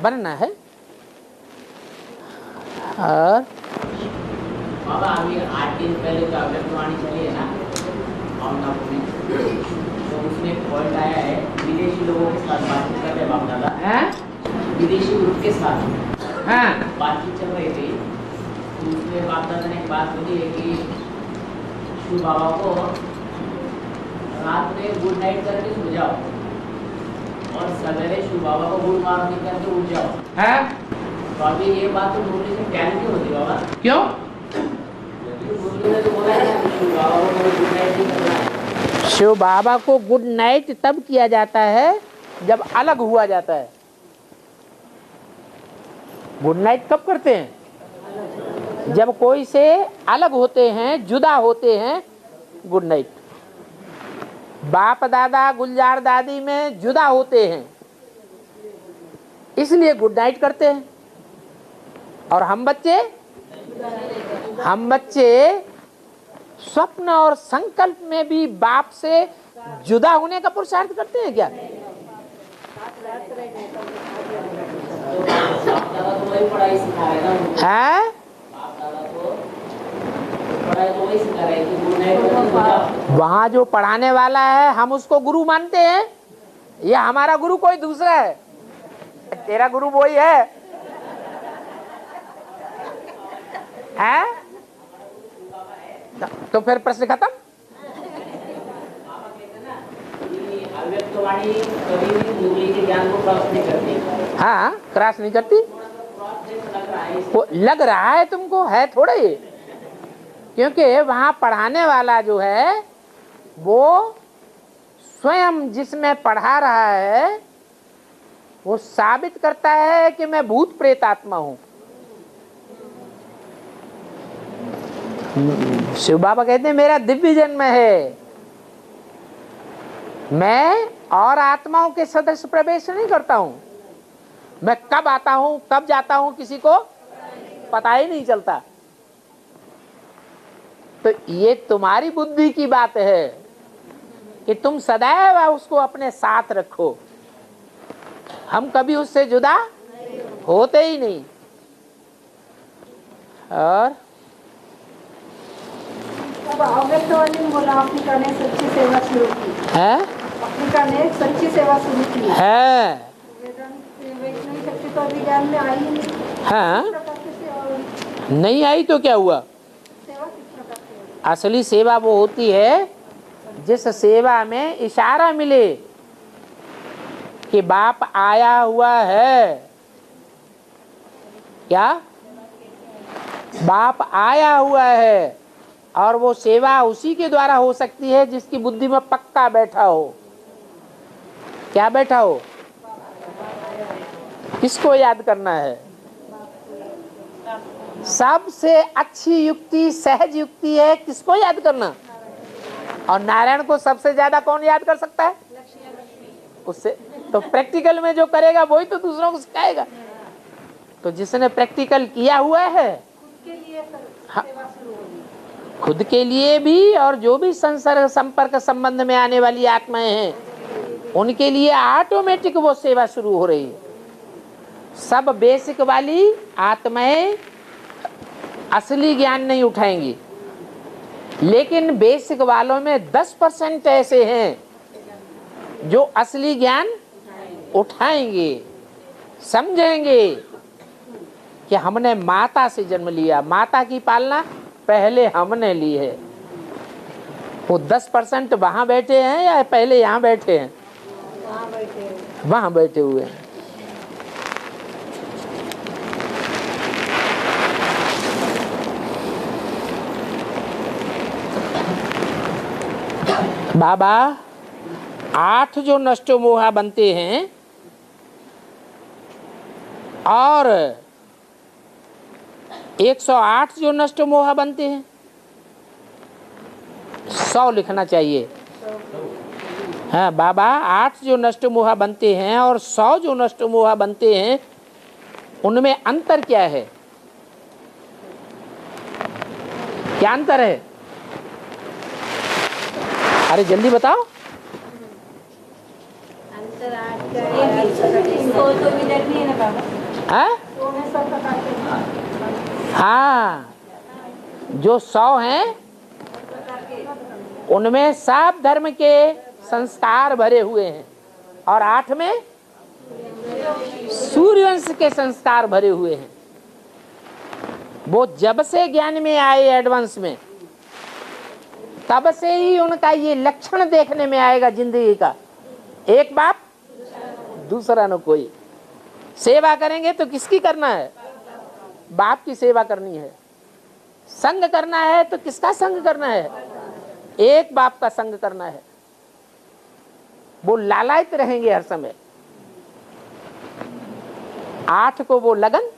बनना है। और बाबा अभी 8 दिन पहले जो अव्यक्तवाणी चली है ना माउंट आबू में, तो उसमें एक पॉइंट आया है विदेशी लोगों के साथ बातचीत कर रहे बाप दादा हैं, विदेशी ग्रुप के साथ हाँ बातचीत चल रही थी। तो उसमें बाप दादा ने एक बात बोली है कि शिव बाबा को रात में गुड नाइट करके सो जाओ और सवेरे शिव बाबा को गुड मॉर्निंग करके उठ जाओ। है? तो अभी ये बात तो मुरली से क्या नहीं होती बाबा? क्यों? मुरली ने तो बोला है कि शिव बाबा को गुड नाइट नहीं करना है। शिव बाबा को गुड नाइट तब किया जाता है जब अलग हुआ जाता है। गुड नाइट कब करते हैं? जब कोई से अलग होते हैं, जुदा होते हैं, गुड नाइट। बाप दादा गुलजार दादी में जुदा होते हैं इसलिए गुड नाइट करते हैं। और हम बच्चे स्वप्न और संकल्प में भी बाप से जुदा होने का पुरुषार्थ करते हैं क्या? तो वही पढ़ाई सिखा रहे ना, है? पढ़ाई तो वही सिखा रहे कि गुड नाइट करके सो जाओ। वहां जो पढ़ाने वाला है हम उसको गुरु मानते हैं या हमारा गुरु कोई दूसरा है? तेरा गुरु वही है? है? तो फिर प्रश्न खत्म। अव्यक्तवाणी कभी भी मुरली के ज्ञान को क्रॉस नहीं करती। हाँ, क्रॉस नहीं करती। लग रहा है वो लग रहा है तुमको, है थोड़ा ही। क्योंकि वहां पढ़ाने वाला जो है वो स्वयं जिसमें पढ़ा रहा है वो साबित करता है कि मैं भूत प्रेत आत्मा हूं। शिव बाबा कहते हैं मेरा दिव्य जन्म है, मैं और आत्माओं के सदस्य प्रवेश नहीं करता हूं। मैं कब आता हूं कब जाता हूं किसी को पता ही नहीं चलता। तो ये तुम्हारी बुद्धि की बात है कि तुम सदैव उसको अपने साथ रखो। हम कभी उससे जुदा होते ही नहीं। और अब अव्यक्तवाणी में बोला अफ्रीका ने सच्ची सेवा शुरू की है? अफ्रीका ने सच्ची सेवा शुरू की है? वैष्णवी शक्ति तो अभी ज्ञान में आई ही नहीं। हाँ? किस प्रकार की सेवा नहीं आई तो क्या हुआ? किस प्रकार की? असली सेवा वो होती है जिस सेवा में इशारा मिले कि बाप आया हुआ है। क्या? बाप आया हुआ है। और वो सेवा उसी के द्वारा हो सकती है जिसकी बुद्धि में पक्का बैठा हो। क्या बैठा हो? किसको याद करना है? सबसे अच्छी युक्ति सहज युक्ति है किसको याद करना? और नारायण को सबसे ज्यादा कौन याद कर सकता है? उससे तो प्रैक्टिकल में जो करेगा वही तो दूसरों को सिखाएगा। तो जिसने प्रैक्टिकल किया हुआ है खुद के लिए भी और जो भी संसर्ग संपर्क संबंध में आने वाली आत्माएं हैं उनके लिए ऑटोमेटिक वो सेवा शुरू हो रही है। सब बेसिक वाली आत्माएं असली ज्ञान नहीं उठाएंगी, लेकिन बेसिक वालों में 10% ऐसे हैं जो असली ज्ञान उठाएंगे, समझेंगे कि हमने माता से जन्म लिया, माता की पालना पहले हमने ली है। वो 10% वहां बैठे हैं या पहले यहाँ बैठे हैं? वहां बैठे हुए हैं। बाबा 8 जो नष्ट मोहा बनते हैं और 108 जो नष्ट मोहा बनते हैं, 100 लिखना चाहिए। हाँ बाबा, 8 जो नष्ट मोहा बनते हैं और 100 जो नष्ट मोहा बनते हैं, उनमें अंतर क्या है? क्या अंतर है? अरे जल्दी बताओ। हाँ, जो 100 हैं उनमें सब धर्म के संस्कार भरे हुए हैं और 8 में सूर्यवंश के संस्कार भरे हुए हैं। वो जब से ज्ञान में आए एडवांस में, तब से ही उनका ये लक्षण देखने में आएगा जिंदगी का, एक बाप दूसरा न कोई। सेवा करेंगे तो किसकी करना है? बाप की सेवा करनी है। संग करना है तो किसका संग करना है? एक बाप का संग करना है। वो लालायित रहेंगे हर समय। 8 को वो लगन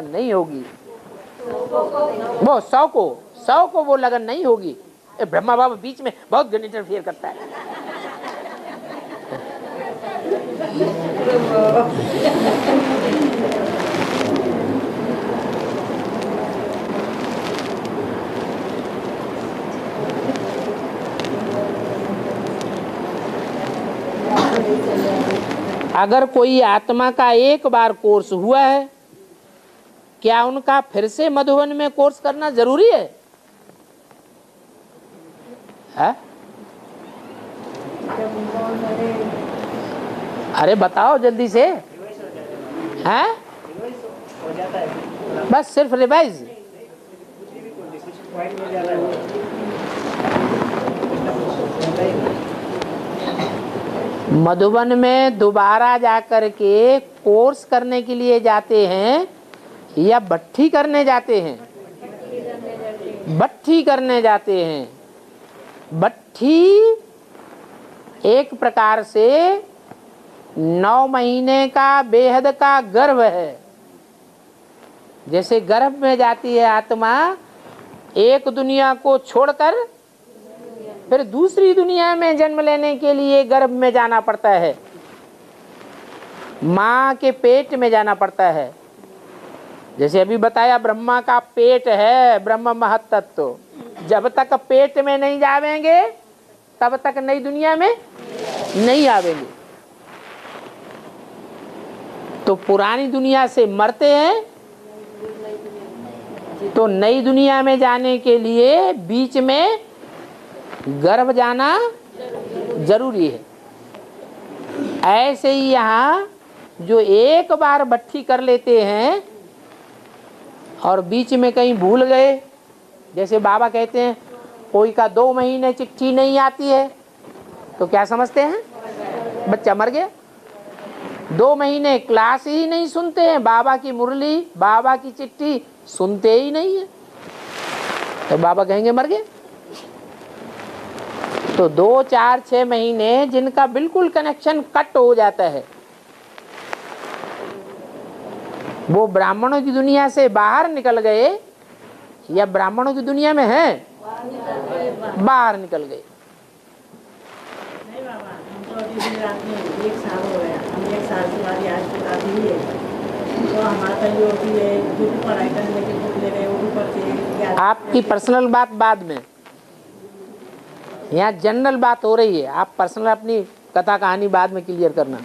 नहीं होगी। वो 100 को वो लगन नहीं होगी। ब्रह्मा बाबा बीच में बहुत इंटरफेयर करता है। अगर कोई आत्मा का एक बार कोर्स हुआ है, क्या उनका फिर से मधुबन में कोर्स करना जरूरी है? अरे बताओ जल्दी से। हैं? बस सिर्फ रिवाइज। मधुबन में दोबारा जाकर के कोर्स करने के लिए जाते हैं या भट्ठी करने जाते हैं? भट्ठी करने जाते हैं। भट्ठी एक प्रकार से 9 महीने का बेहद का गर्भ है। जैसे गर्भ में जाती है आत्मा, एक दुनिया को छोड़कर फिर दूसरी दुनिया में जन्म लेने के लिए गर्भ में जाना पड़ता है, माँ के पेट में जाना पड़ता है। जैसे अभी बताया ब्रह्मा का पेट है ब्रह्म महत्तत्व, जब तक पेट में नहीं जावेंगे तब तक नई दुनिया में नहीं आवेंगे। तो पुरानी दुनिया से मरते हैं तो नई दुनिया में जाने के लिए बीच में गर्भ जाना जरूरी है। ऐसे ही यहाँ जो एक बार भट्ठी कर लेते हैं और बीच में कहीं भूल गए, जैसे बाबा कहते हैं कोई का 2 महीने चिट्ठी नहीं आती है तो क्या समझते हैं? बच्चा मर गया। 2 महीने क्लास ही नहीं सुनते हैं, बाबा की मुरली बाबा की चिट्ठी सुनते ही नहीं है तो बाबा कहेंगे मर गए। तो 2, 4, 6 महीने जिनका बिल्कुल कनेक्शन कट हो जाता है, वो ब्राह्मणों की दुनिया से बाहर निकल गए या ब्राह्मणों की दुनिया में हैं? बाहर निकल गए। नहीं बाबा, हमको अभी दिन रात में 1 साल हो गया। हम 1 साल के बाद आज तक आती ही है। तो हमारा जो भी है जो भी पढ़ाई करने के बुक ले रहे वो भी पढ़ते हैं। आपकी पर्सनल बात बाद में, यहाँ जनरल बात हो रही है। आप पर्सनल अपनी कथा कहानी बाद में क्लियर करना।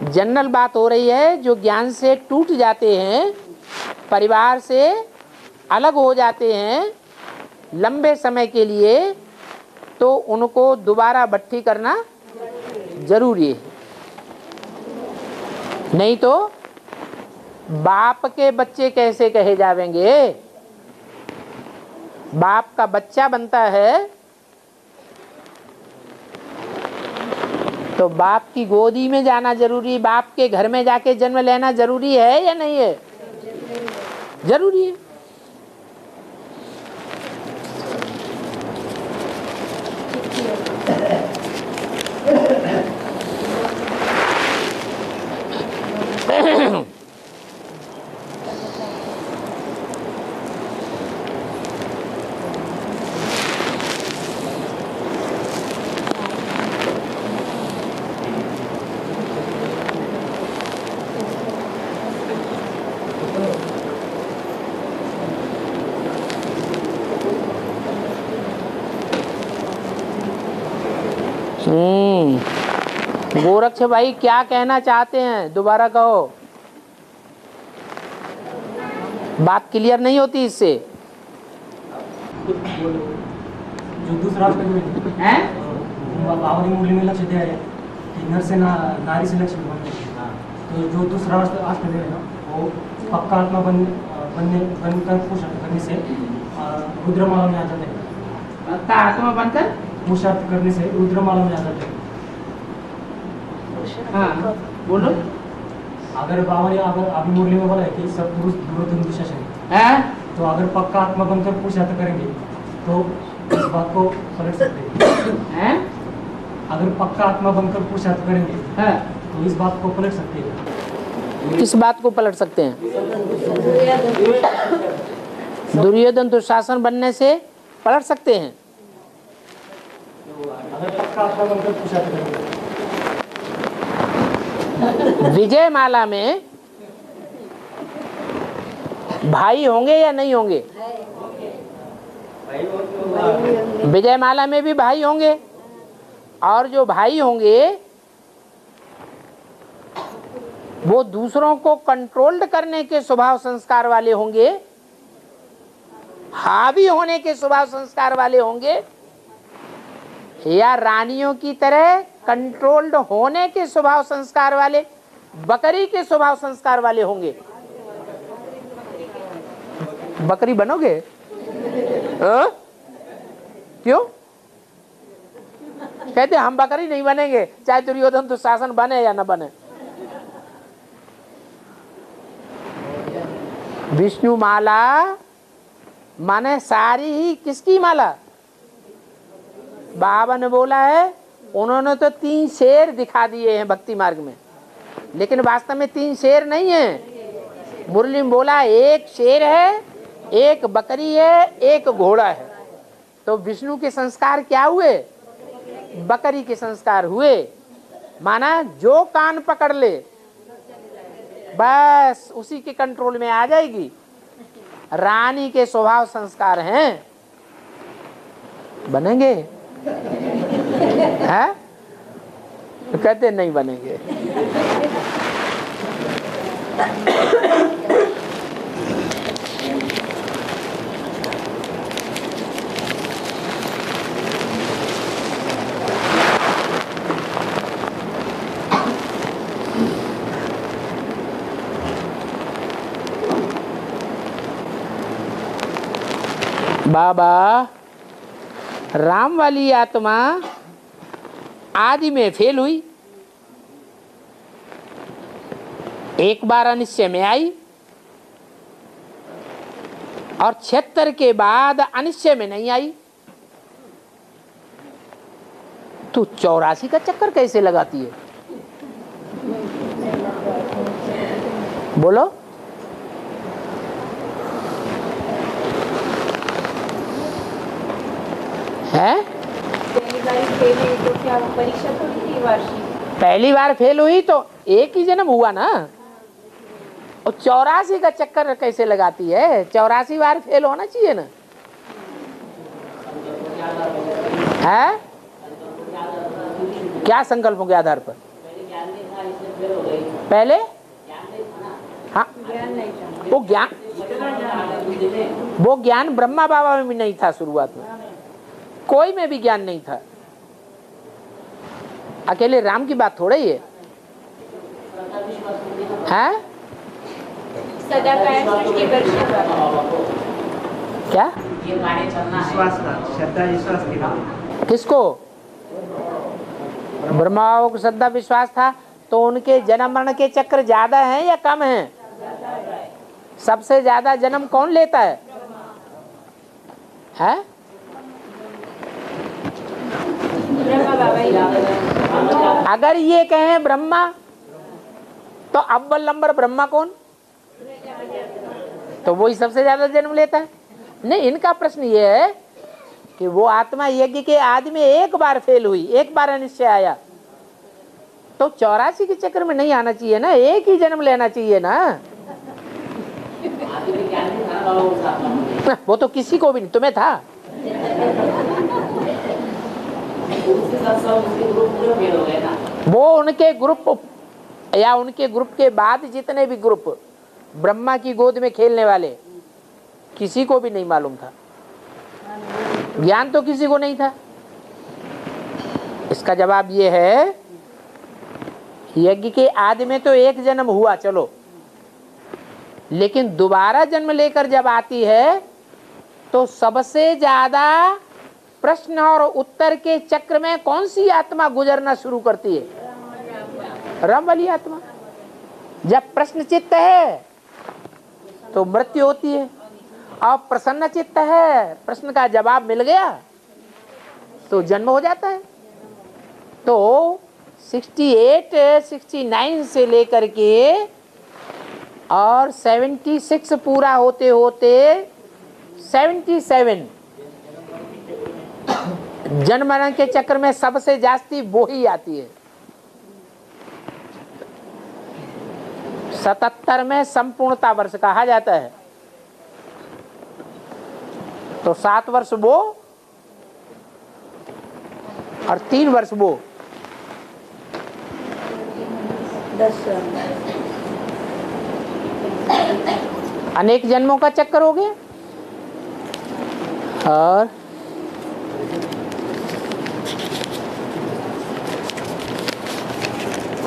जनरल बात हो रही है जो ज्ञान से टूट जाते हैं, परिवार से अलग हो जाते हैं, लंबे समय के लिए, तो उनको दोबारा भट्ठी करना जरूरी है। नहीं तो बाप के बच्चे कैसे कहे जावेंगे। बाप का बच्चा बनता है तो बाप की गोदी में जाना जरूरी, बाप के घर में जाके जन्म लेना जरूरी है या नहीं है? जरूरी है। गोरक्ष भाई क्या कहना चाहते हैं, दोबारा कहो। बात क्लियर नहीं होती इससे। जो दूसरा आस्पेक्ट हैं? बावरी मूल्य में लक्ष्य दिया है कि नर से नारी से लक्ष्य बनने, तो जो दूसरा आस्पेक्ट है ना, वो पक्का आत्मा बनकर पुरुषार्थ करने से रुद्रमाला में आ जाते हैं। पक्का आत्मा बनकर पुरुषार्थ करने से रुद्रमाला में आ जाते हैं। हाँ बोलो। अगर बावरी अभिमूल्य में बोला है कि सब पुरुष दुर्योधन दुशासन, तो अगर पक्का आत्मा बनकर पुरुषार्थ करेंगे तो इस बात को पलट सकते हैं। अगर पक्का आत्मा बनकर पुरुषार्थ करेंगे तो इस बात को पलट सकते हैं। किस बात को पलट सकते हैं? दुर्योधन दुशासन बनने से पलट सकते हैं। अगर पक्का आत्मा बनकर पुरुषार्थ करेंगे। विजय माला में भाई होंगे या नहीं होंगे? विजय माला में भी भाई होंगे, और जो भाई होंगे वो दूसरों को कंट्रोल्ड करने के स्वभाव संस्कार वाले होंगे, हावी होने के स्वभाव संस्कार वाले होंगे, या रानियों की तरह कंट्रोल्ड होने के स्वभाव संस्कार वाले, बकरी के स्वभाव संस्कार वाले होंगे। बकरी बनोगे? क्यों? कहते हम बकरी नहीं बनेंगे, चाहे दुर्योधन दुशासन बने या न बने। विष्णु माला माने सारी ही किसकी माला? बाबा ने बोला है, उन्होंने तो 3 शेर दिखा दिए हैं भक्ति मार्ग में, लेकिन वास्तव में 3 शेर नहीं है। मुरली में बोला 1 शेर है, 1 बकरी है, 1 घोड़ा है। तो विष्णु के संस्कार क्या हुए? बकरी के संस्कार हुए। माना जो कान पकड़ ले बस उसी के कंट्रोल में आ जाएगी। रानी के स्वभाव संस्कार हैं, बनेंगे? है? तो कहते नहीं बनेंगे। बाबा, राम वाली आत्मा आदि में फेल हुई, एक बार अनिश्चय में आई, और 76 के बाद अनिश्चय में नहीं आई, तो 84 का चक्कर कैसे लगाती है? बोलो। है? पहली बार फेल हुई तो एक ही जन्म हुआ ना, और 84 का चक्कर कैसे लगाती है? 84 बार फेल होना चाहिए ना। है? क्या संकल्पों के आधार पर? पहले हाँ, वो ज्ञान बुद्धि में। वो ज्ञान ब्रह्मा बाबा में भी नहीं था, शुरुआत में कोई में भी ज्ञान नहीं था। अकेले राम की बात थोड़ा ही है, हैं? क्या ये कार्य चलना है। विश्वास का, श्रद्धा विश्वास की बात। किसको? ब्रह्मा बाबा को श्रद्धा विश्वास था, तो उनके जन्म मरण के चक्र ज्यादा हैं या कम हैं? सबसे ज्यादा जन्म कौन लेता है? हैं? अगर ये कहें ब्रह्मा, तो अव्वल नंबर ब्रह्मा कौन? तो वही सबसे ज्यादा जन्म लेता है। नहीं, इनका प्रश्न ये है कि वो आत्मा यज्ञ के आदि में एक बार फेल हुई, एक बार अनिश्चय आया, तो 84 के चक्र में नहीं आना चाहिए ना, एक ही जन्म लेना चाहिए ना। आगे भी ज्ञान नहीं था ना बाबा उस आत्मा में। वो तो किसी को भी नहीं, तुम्हें था। उसके साथ सब उसके ग्रुप पूरे फेल हो गए ना। वो उनके ग्रुप या उनके ग्रुप के बाद जितने भी ग्रुप ब्रह्मा की गोद में खेलने वाले, किसी को भी नहीं मालूम था, ज्ञान तो किसी को नहीं था। इसका जवाब ये है, यज्ञ के आदि में तो एक जन्म हुआ चलो, लेकिन दोबारा जन्म लेकर जब आती है तो सबसे ज्यादा प्रश्न और उत्तर के चक्र में कौन सी आत्मा गुजरना शुरू करती है? रम वाली आत्मा। जब प्रश्न चित्त है तो मृत्यु होती है, और प्रसन्न चित्त है, प्रश्न का जवाब मिल गया तो जन्म हो जाता है। तो 68, 69 से लेकर के और 76 पूरा होते होते 77 जन्म मरण के चक्र में सबसे जास्ती वो ही आती है। 77 में संपूर्णता वर्ष कहा जाता है, तो 7 वर्ष वो और 3 वर्ष वो, 10 अनेक जन्मों का चक्कर हो गया। और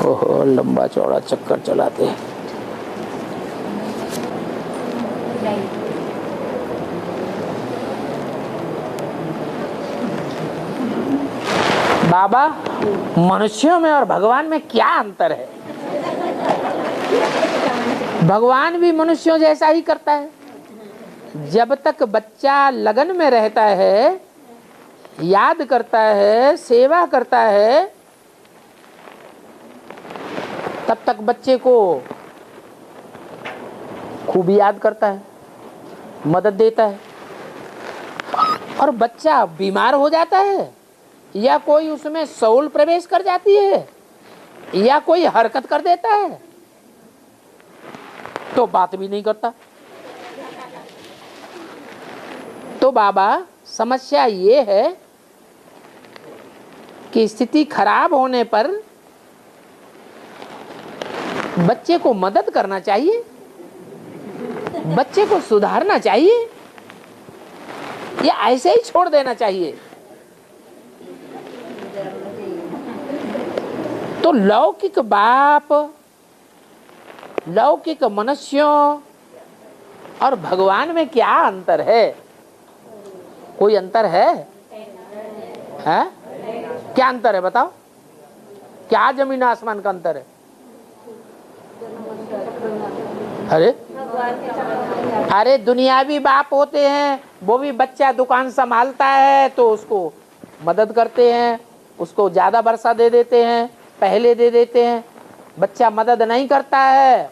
ओहो, लंबा चौड़ा चक्कर चलाते हैं। बाबा, मनुष्यों में और भगवान में क्या अंतर है? भगवान भी मनुष्यों जैसा ही करता है। जब तक बच्चा लगन में रहता है, याद करता है, सेवा करता है, तब तक बच्चे को खूब याद करता है, मदद देता है। और बच्चा बीमार हो जाता है या कोई उसमें सौल प्रवेश कर जाती है या कोई हरकत कर देता है तो बात भी नहीं करता। तो बाबा, समस्या ये है कि स्थिति खराब होने पर बच्चे को मदद करना चाहिए, बच्चे को सुधारना चाहिए या ऐसे ही छोड़ देना चाहिए? तो लौकिक बाप, लौकिक मनुष्यों और भगवान में क्या अंतर है? कोई अंतर है? हैं? क्या अंतर है बताओ? क्या जमीन आसमान का अंतर है? अरे दुनियावी बाप होते हैं, वो भी बच्चा दुकान संभालता है तो उसको मदद करते हैं, उसको ज्यादा वर्षा दे देते हैं, पहले दे देते हैं। बच्चा मदद नहीं करता है,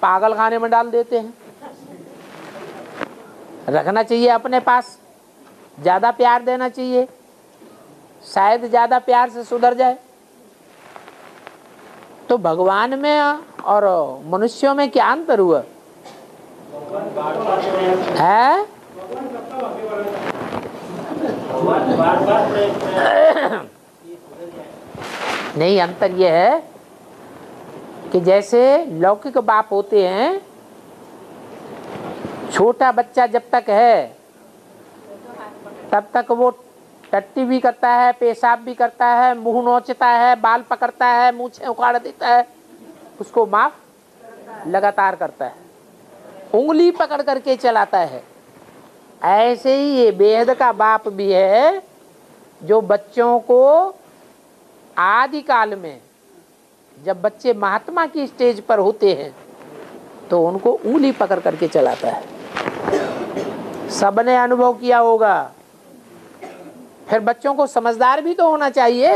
पागल खाने में डाल देते हैं। रखना चाहिए अपने पास, ज्यादा प्यार देना चाहिए, शायद ज्यादा प्यार से सुधर जाए। तो भगवान में और मनुष्यों में क्या अंतर हुआ है? नहीं, अंतर यह है कि जैसे लौकिक बाप होते हैं, छोटा बच्चा जब तक है तब तक वो टट्टी भी करता है, पेशाब भी करता है, मुंह नोचता है, बाल पकड़ता है, मूछें उखाड़ देता है, उसको माफ लगातार करता है, उंगली पकड़ करके चलाता है। ऐसे ही ये बेहद का बाप भी है जो बच्चों को आदि काल में जब बच्चे महात्मा की स्टेज पर होते हैं तो उनको उंगली पकड़ करके चलाता है। सबने अनुभव किया होगा। फिर बच्चों को समझदार भी तो होना चाहिए।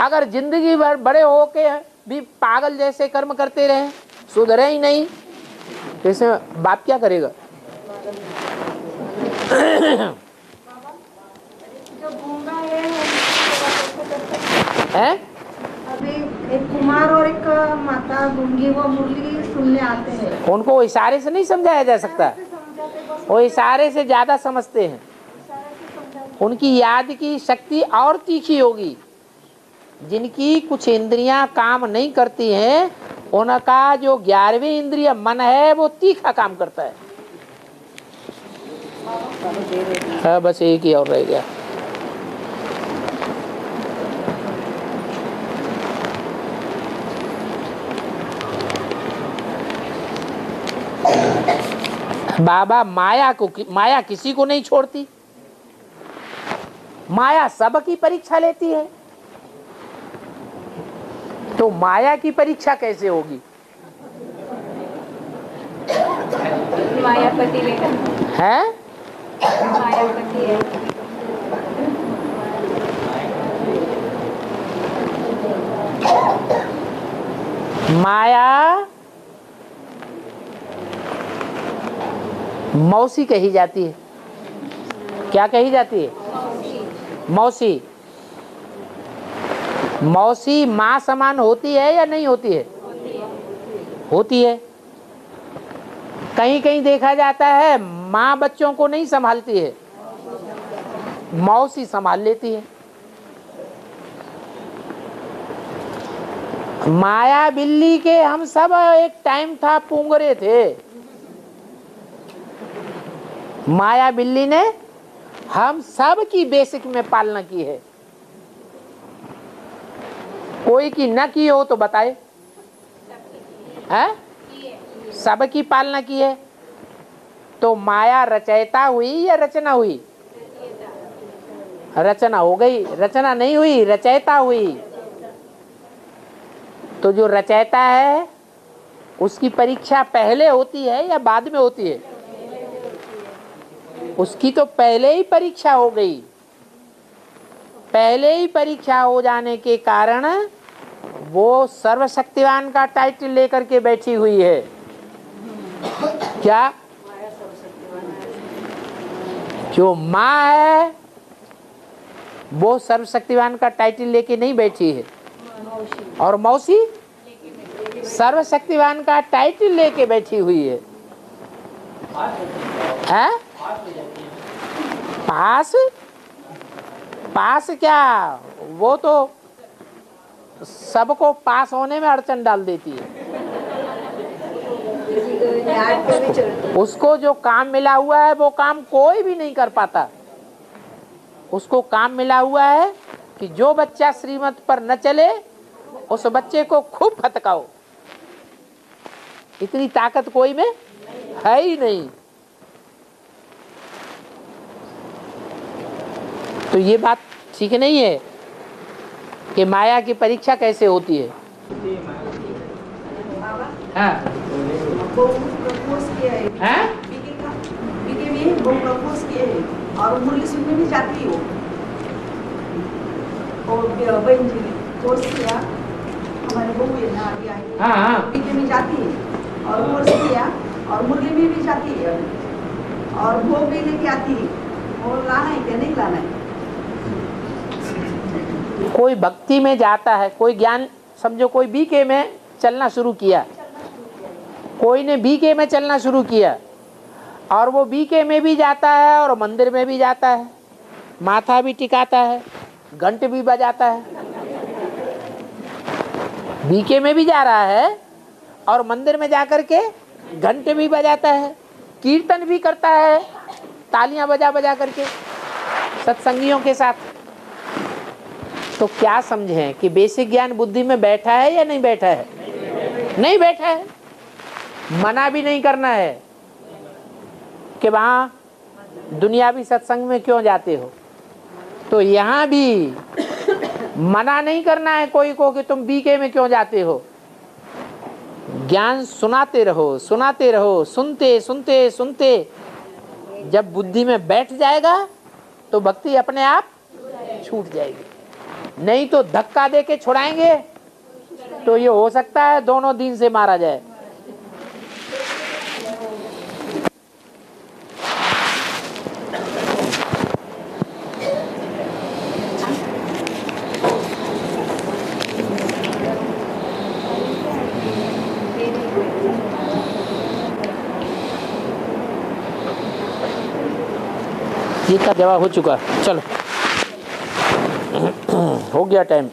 अगर जिंदगी भर बड़े होके भी पागल जैसे कर्म करते रहे, सुधरे ही नहीं, तो इसमें बाप क्या करेगा? जो गूंगा है हैं? अभी एक कुमार और एक माता गूंगी, वो मुरली सुनने आते हैं। उनको इशारे से नहीं समझाया जा सकता, वो इशारे से ज्यादा समझते हैं। उनकी याद की शक्ति और तीखी होगी। जिनकी कुछ इंद्रियां काम नहीं करती हैं, उनका जो 11वीं इंद्रिय मन है वो तीखा काम करता है। हाँ, बस एक ही और रह गया। बाबा माया किसी को नहीं छोड़ती। माया सबकी परीक्षा लेती है। तो माया की परीक्षा कैसे होगी? मायापति लेकर है मायापति है। माया मौसी कही जाती है। क्या कही जाती है? मौसी। मौसी माँ समान होती है या नहीं होती है? होती है। कहीं कहीं देखा जाता है माँ बच्चों को नहीं संभालती है, मौसी संभाल लेती है। माया बिल्ली के हम सब एक टाइम था पुंगरे थे। माया बिल्ली ने हम सब की बेसिक में पालना की है। कोई की न की हो तो बताए। हैं? सब की पालना की है। तो माया रचयिता हुई या रचना हुई? रचना हो गई। रचना नहीं हुई, रचयिता हुई। तो जो रचयिता है उसकी परीक्षा पहले होती है या बाद में होती है? उसकी तो पहले ही परीक्षा हो गई। पहले ही परीक्षा हो जाने के कारण वो सर्वशक्तिवान का टाइटल लेकर के बैठी हुई है। क्या? जो माँ है वो सर्वशक्तिवान का टाइटल लेके नहीं बैठी है, और मौसी सर्वशक्तिवान का टाइटल लेके बैठी हुई है। हैं? पास पास क्या, वो तो सबको पास होने में अड़चन डाल देती है। उसको जो काम मिला हुआ है वो काम कोई भी नहीं कर पाता। उसको काम मिला हुआ है कि जो बच्चा श्रीमत पर न चले उस बच्चे को खूब फटकाओ। इतनी ताकत कोई में है ही नहीं। तो ये बात ठीक नहीं है कि माया की परीक्षा कैसे होती है। हाँ? हाँ? और मुरली सुनने भी जाती हो। और बहन जी ने कोर्स किया, हमारे बहू है ना अभी आई, हाँ। बीके में जाती है और कोर्स किया, और मुरली में भी जाती है और भोग भी लेके आती है। और लाना है क्या नहीं लाना है? कोई भक्ति में जाता है, कोई ज्ञान, समझो कोई बीके में चलना शुरू किया, कोई ने बीके में चलना शुरू किया और वो बीके में भी जाता है और मंदिर में भी जाता है, माथा भी टिकाता है, घंट भी बजाता है। बीके में भी जा रहा है और मंदिर में जाकर के घंटे भी बजाता है, कीर्तन भी करता है, तालियां बजा बजा करके सत्संगियों के साथ। तो क्या समझें कि बेसिक ज्ञान बुद्धि में बैठा है या नहीं बैठा है? नहीं बैठा है। मना भी नहीं करना है कि वहां दुनियावी सत्संग में क्यों जाते हो, तो यहां भी मना नहीं करना है कोई को कि तुम बीके में क्यों जाते हो। ज्ञान सुनाते रहो, सुनाते रहो, सुनते सुनते सुनते जब बुद्धि में बैठ जाएगा तो भक्ति अपने आप छूट जाएगी। नहीं तो धक्का दे के छुड़ाएंगे तो ये हो सकता है दोनों दिन से मारा जाए। ये का जवाब हो चुका, चलो हो गया टाइम।